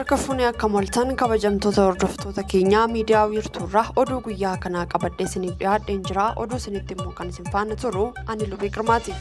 Harkafuuni akka moltan kabajamtoota hordoftoota keenyaa miidiyaa wiirtuurraa oduu guyyaa kanaa qabadhee isiniif dhiyaadheen jira. Oduu isinitti immoo kan isin faana turu ani Lubii Girmaati.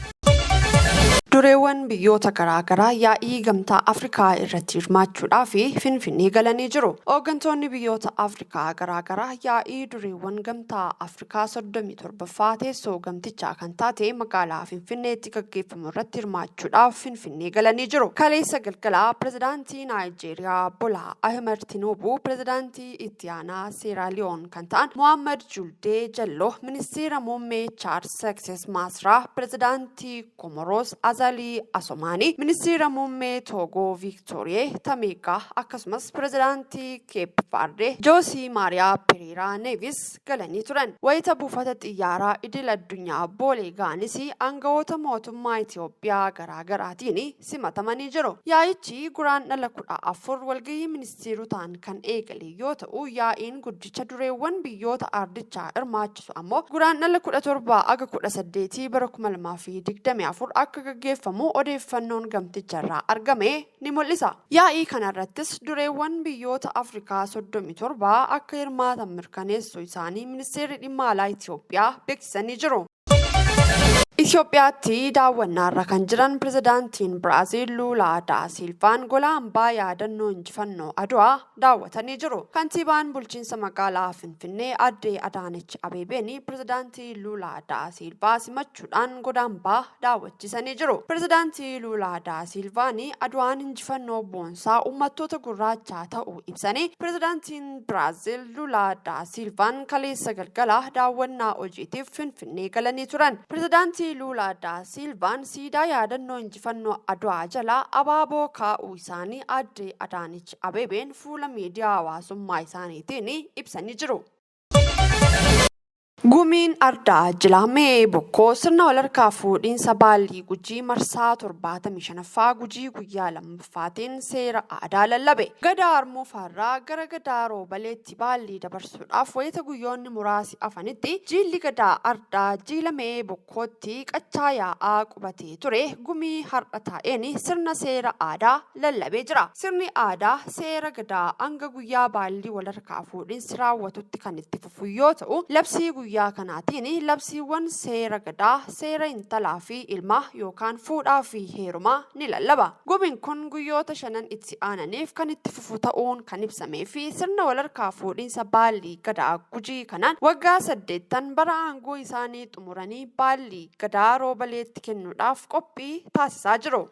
Dureewwan biyyoota garaagaraa yaa'ii gamtaa Afrikaa irratti hirmaachuudhaaf Finfinnee galanii jiru. Hooggantoonni biyyoota Afrikaa garaagaraa yaa'ii dureewwan gamtaa Afrikaa 37ffaa teessoo gamtichaa kan taate magaalaa Finfinneetti gaggeeffamu irratti hirmaachuudhaaf Finfinnee galanii jiru. Kaleessa galgalaa pirezidaantii Naayijeeriyaa Boolaa Ahmed Tinubu, pirezidaantii itti aanaa Seeraaliyoon kan ta'an Mohaammed Juldee Jallo, ministeera muummee Chaad Sekses Maasraa, pirezidaantii Komoros Azali Asomani, ministeera muummee Togo Victorie Tameka, akkasumas pirezidaantii Cape Verde Josi Maria Pereira Nevis galanii turan. Wayita buufata xiyyaaraa idil addunyaa Boolee ga'anis aangawoota mootummaa Itoophiyaa garaagaraatiin simatamanii jiru. Yaa'ichi guraandhala 14 walgahii ministeerotaan kan eegale yoo ta'u, yaa'iin guddicha dureewwan biyyoota ardichaa hirmaachisu ammoo guraandhala 17 aga 18 bara 2024 akka gaggeeffamu odeeffannoon gamticharraa argame ni mul'isa. Yaa'ii kanarrattis dureewwan biyyoota Afrikaa 37 akka hirmaatan mirkaneessuu isaanii ministeerri dhimma alaa Itoophiyaa beeksisanii jiru. Itoophiyaatti daawwannaarra kan jiran pirezidaantiin Biraazil Luulaa da Silvaan gola hambaa yaadannoo injifannoo Adwaa daawwatanii jiru. Kantiibaan bulchiinsa magaalaa Finfinnee Aadde Adaanech Abeebeen pirezidaantii Luulaa da Silvaa simachuudhaan gola hambaa daawwachiisanii jiru. Pirezidaantii Luulaa da Silvaan Adwaan injifannoo boonsaa uummattoota gurraachaa ta'uu ibsanii pirezidaantiin Biraazil Luulaa da Silvaan kaleessa galgala daawwannaa hojiitiif Finfinnee galanii turan. Pirezidaantii Luulaa da Silvaan siidaa yaadannoo injifannoo Adwaa jalaa abaaboo kaa'uu isaanii Aadde Adaanech Abeebeen fuula miidiyaa hawaasummaa isaaniitiin ibsanii jiru. Gumiin Ardaa Jilaamee Bokkoo sirna walharkaa fuudhiinsa Baalii Gujii marsaa 75ffaa Gujii guyyaa lammaffaatiin seera aadaa lallabe. Gadaa Harmuu Faarraa gara gadaa Roobaleetti Baalii dabarsuudhaaf wayita guyyoonni muraasi afanitti jiilli gadaa Ardaa Jilamee Bokkootti qachaa yaa'aa qubatee ture gumii har'a taa'een sirna seera aadaa lallabee jira. Sirni aadaa seera gadaa hanga guyyaa Baalii walharkaa fuudhiinsi raawwatutti kan itti fufu yoo ta'u, labsii guyyaa kanaatiin labsiiwwan seera gadaa, seera intalaa fi ilmaa yookaan fuudhaa fi heerumaa ni lallaba. Gumiin kun guyyoota 5 itti aananiif kan itti fufu ta'uun kan ibsamee fi sirna walharkaa fuudhiinsa Baalii gadaa Gujii kanaan waggaa 8 bara aangoo isaanii xumuranii Baalii gadaa Roobaleetti kennuudhaaf qophii taasisaa jiru.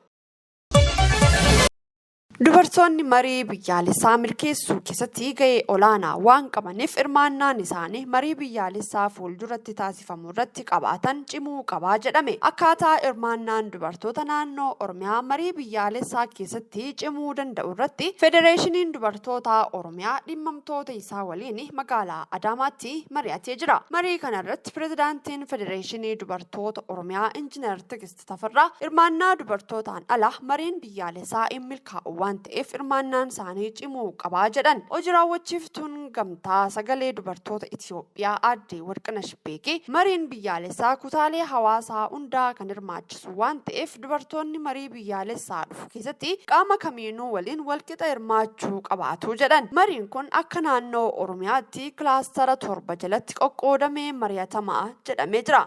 Dubartoonni marii biyyaalessaa milkeessuu keessatti gahee olaanaa waan qabaniif hirmaannaan isaanii marii biyyaalessaa fuulduratti taasifamu irratti qabaatan cimuu qabaa jedhame. Akkaataa hirmaannaan dubartoota naannoo Oromiyaa marii biyyaalessaa keessatti cimuu danda'u irratti Federeeshiniin Dubartoota Oromiyaa dhimmamtoota isaa waliin magaalaa Adaamaatti mari'atee jira. Marii kanarratti pirezidaantiin Federeeshinii Dubartoota Oromiyaa Injiinar Tigist Tafarraa hirmaannaa dubartootaan ala mariin biyyaalessaa hin milkaa'u waan ta'eef hirmaannaan isaanii cimuu qabaa jedhan. Hojii raawwachiiftuun gamtaa sagalee dubartoota Itoophiyaa Aadde Warqinash Beekee mariin biyyaalessaa kutaalee hawaasaa hundaa kan hirmaachisu waan ta'eef dubartoonni marii biyyaalessaa dhufu keessatti qaama kamiinuu waliin walqixa hirmaachuu qabaatu jedhan. Mariin kun akka naannoo Oromiyaatti kilaastara 7 jalatti qoqqoodamee mari'atamaa jedhamee jira.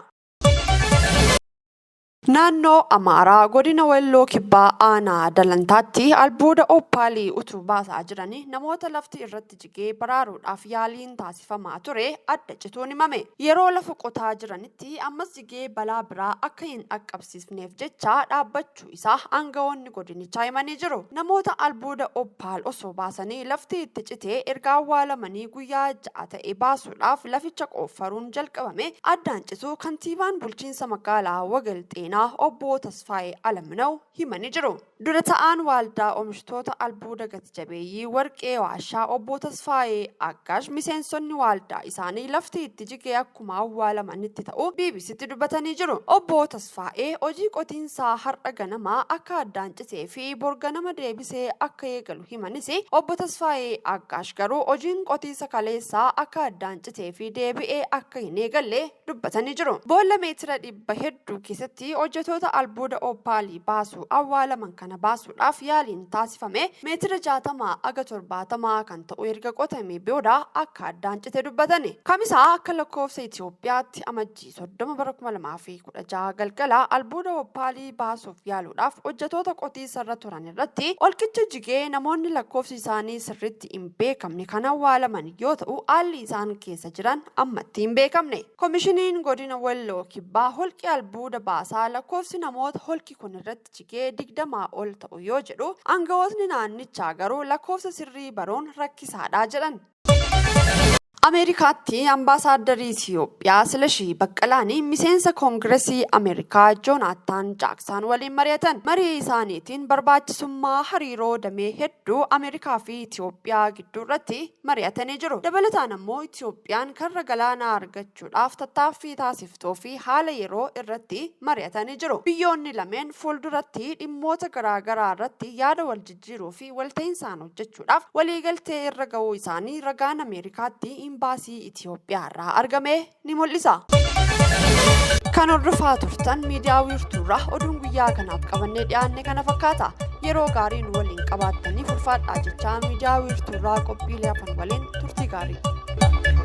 Naannoo Amaaraa godina Walloo Kibbaa aanaa Dalantaatti albuuda Oppaalii utuu baasaa jiranii namoota lafti irratti jigee baraaruudhaaf yaaliin taasifamaa ture adda cituun himame. Yeroo lafa qotaa jiranitti ammas jigee balaa biraa akka hin dhaqqabsiifneef jecha dhaabbachuu isaa aangawoonni godinichaa himanii jiru. Namoota albuuda Oppaal osoo baasanii lafti itti citee erga awwaalamanii guyyaa 6 ta'e baasuudhaaf laficha qooffaruun jalqabame addaan cituu kantiibaan bulchiinsa magaalaa Wagalxeenaa obbo Tasfaayee Alamnoo himanii jiru. Dura ta'aan waaldaa oomishtoota albuuda gati-jabeeyyii warqee waashaa obbo Tasfaayee Aggaash miseensonni waaldaa isaanii lafti itti jigee akkuma awwaalamanitti ta'uu BBCtti dubbatanii jiru. Obbo Tasfaayee hojii qotiinsaa har'a ganamaa akka addaan citee fi bor ganama deebisee akka eegalu himanis obbo Tasfaayee Aggaash garuu hojiin qotiinsa kaleessaa akka addaan citee fi deebi'ee akka hin eegalle dubbatanii jiru. Boolla meetira 100 hedduu keessatti hojjettoota albuuda oopaalii baasuu awwaalaman kana baasuudhaaf yaaliin taasifame meetira 60 aga 70 kan ta'u erga qotamee booda akka addaan cite dubbatani. Kamisaa akka lakkoofsa Itoophiyaatti amajjii 30 bara 2016 galgala albuuda oopaalii baasuuf yaaluudhaaf hojjettoota qotiisa irra turan irratti olkicha jigee namoonni lakkoofsi isaanii sirriitti hin beekamne kan awwaalaman yoo ta'u haalli isaan keessa jiran ammatti hin beekamne. Koomishiniin godina Walloo Kibbaa holqi albuuda baasaa lakkoofsi namoota holqi kun irratti jigee 20 ol ta'u yoo jedhu aangawootni naannichaa garuu lakkoofsa sirrii baruun rakkisaadha jedhan. Ameerikaatti ambaasaaddarii Itoophiyaa Silashii Baqqalaanii miseensa koongireesii Ameerikaa Joonaatan Jaaksaan waliin mari'atan. Marii isaaniitiin barbaachisummaa hariiroo damee hedduu Ameerikaa fi Itoophiyaa gidduu irratti mari'atanii jiru. Dabalataan ammoo Itoophiyaan karra galaanaa argachuudhaaf tattaaffii taasiftuu fi haala yeroo irratti mari'atanii jiru. Biyyoonni lameen fuulduratti dhimmoota garaagaraa irratti yaada wal jijjiiruu fi walta'insaan hojjechuudhaaf waliigaltee irra ga'uu isaanii ragaan Ameerikaatti baasii Itoophiyaa irraa argame ni mul'isa. Kan hordofaa turtan miidiyaa wiirtuurraa oduun guyyaa kanaaf qabannee dhiyaanne kana fakkaata. Yeroo gaarii nu waliin qabaattanii ulfaadhaa jechaa miidiyaa wiirtuurraa qophiilee hafan waliin turtii gaarii.